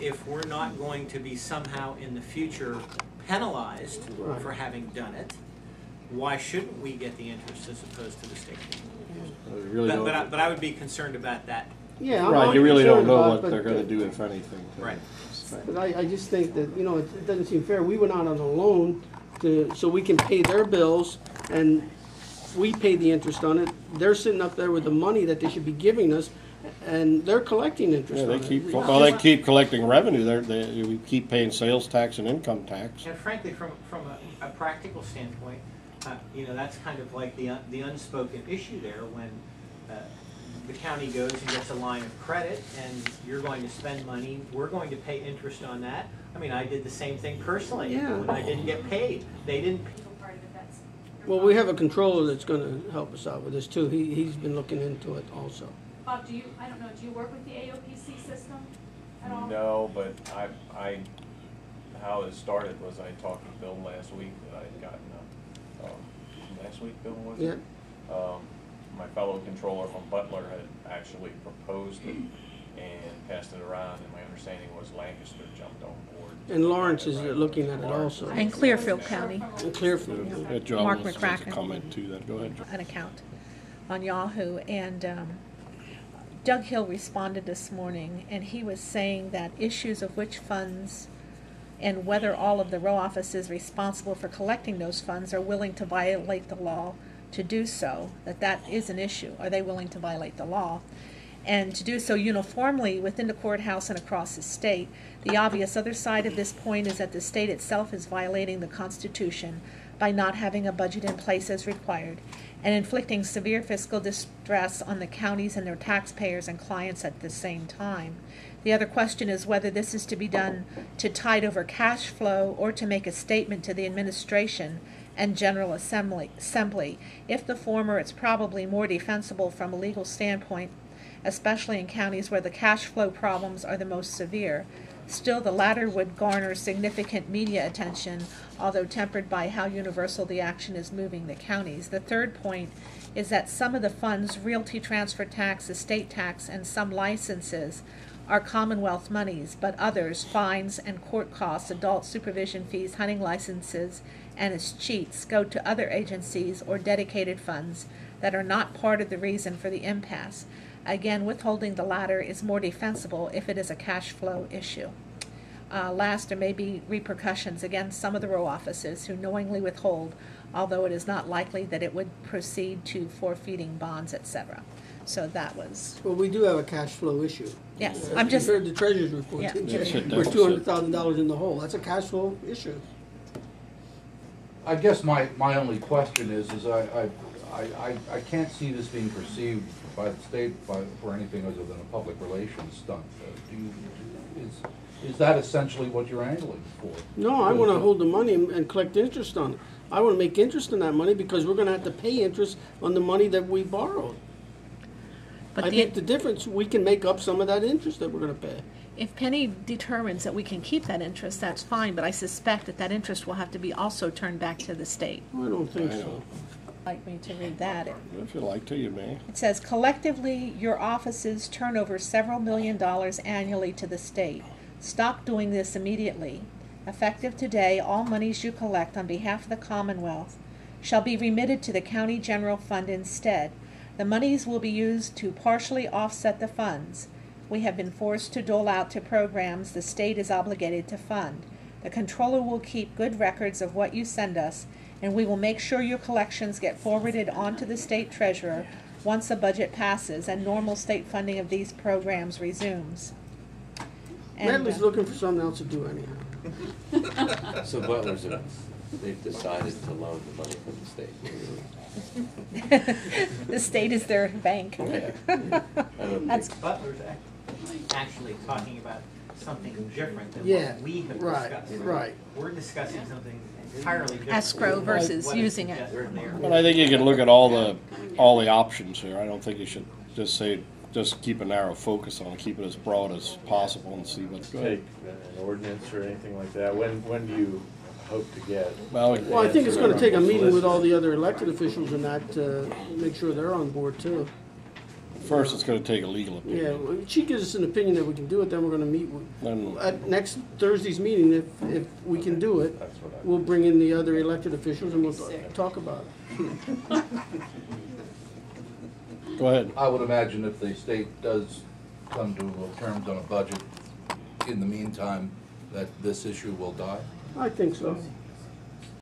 if we're not going to be somehow in the future penalized Right. for having done it, why shouldn't we get the interest as opposed to the state? Really But I would be concerned about that. Yeah, I'm right, not you really don't concerned know about what it, but, they're going to do, if anything. Right. But I just think that, you know, it doesn't seem fair. We went out on a loan so we can pay their bills, and we pay the interest on it. They're sitting up there with the money that they should be giving us, and they're collecting interest Yeah, on they it. keep, well, they keep collecting revenue. We keep paying sales tax and income tax. And frankly, from a practical standpoint, you know, that's kind of like the unspoken issue there when the county goes and gets a line of credit and you're going to spend money, we're going to pay interest on that. I mean, I did the same thing personally Yeah. when I didn't get paid. They didn't. Well, we have a controller that's gonna help us out with this too. He's been looking into it also. Bob, I don't know, do you work with the AOPC system at all? No, but how it started was I talked to Bill last week that I had gotten last week, Bill, was it? Yeah. My fellow controller from Butler had actually proposed it and passed it around, and my understanding was Lancaster jumped on board. And Lawrence is looking at it also. And Clearfield County, And Clearfield. Yeah. John Mark wants McCracken. to comment to that. Go ahead, John. an account on Yahoo, and Doug Hill responded this morning, and he was saying that issues of which funds and whether all of the row offices responsible for collecting those funds are willing to violate the law to do so, that is an issue. Are they willing to violate the law? And to do so uniformly within the courthouse and across the state. The obvious other side of this point is that the state itself is violating the Constitution by not having a budget in place as required and inflicting severe fiscal distress on the counties and their taxpayers and clients at the same time. The other question is whether this is to be done to tide over cash flow or to make a statement to the administration and General Assembly. If the former, it's probably more defensible from a legal standpoint, especially in counties where the cash flow problems are the most severe. Still, the latter would garner significant media attention, although tempered by how universal the action is moving the counties. The third point is that some of the funds, realty transfer tax, estate tax, and some licenses, are Commonwealth monies, but others, fines and court costs, adult supervision fees, hunting licenses, and escheats, go to other agencies or dedicated funds that are not part of the reason for the impasse. Again, withholding the latter is more defensible if it is a cash flow issue. Last, there may be repercussions against some of the row offices who knowingly withhold, although it is not likely that it would proceed to forfeiting bonds, etc. So that was, Well, we do have a cash flow issue. yes, You I'm just, heard the treasurer's report, Yeah. didn't That's you? a We're deficit. $200,000 in the hole. That's a cash flow issue. I guess my only question is I can't see this being perceived by the state for anything other than a public relations stunt. Is that essentially what you're angling for? No, I want to hold the money and collect interest on it. I want to make interest on that money because we're going to have to pay interest on the money that we borrowed. but I think the difference, we can make up some of that interest that we're going to pay. if Penny determines that we can keep that interest, that's fine, but I suspect that that interest will have to be also turned back to the state. I don't think I so. know. Like me to read that. If you like to, you may. It says, collectively, your offices turn over several $1 million annually to the state. Stop doing this immediately. Effective today, all monies you collect on behalf of the Commonwealth shall be remitted to the County General Fund instead. The monies will be used to partially offset the funds we have been forced to dole out to programs the state is obligated to fund. The controller will keep good records of what you send us, and we will make sure your collections get forwarded on to the state treasurer once a budget passes and normal state funding of these programs resumes. Natalie looking for something else to do anyhow. So Butler's, they've decided to loan the money from the state. The state is their bank. That's Butler's actually talking about something different than Yeah, what we have right, discussed. right. We're discussing something entirely different. Escrow versus What is using it. suggested there. But I think you can look at all the options here. I don't think you should just keep a narrow focus on it, keep it as broad as possible and see what's good. Take an ordinance or anything like that. When do you hope to get? Well, Well, I think it's going to take a meeting with all the other elected officials and that to make sure they're on board too. First, it's gonna take a legal Yeah, opinion. well, she gives us an opinion that we can do it, then we're gonna meet Then- at next Thursday's meeting, if we can do it, That's what I. we'll bring in the other elected officials and we'll talk about it. Go ahead. I would imagine if the state does come to terms on a budget, in the meantime, that this issue will die. I think so.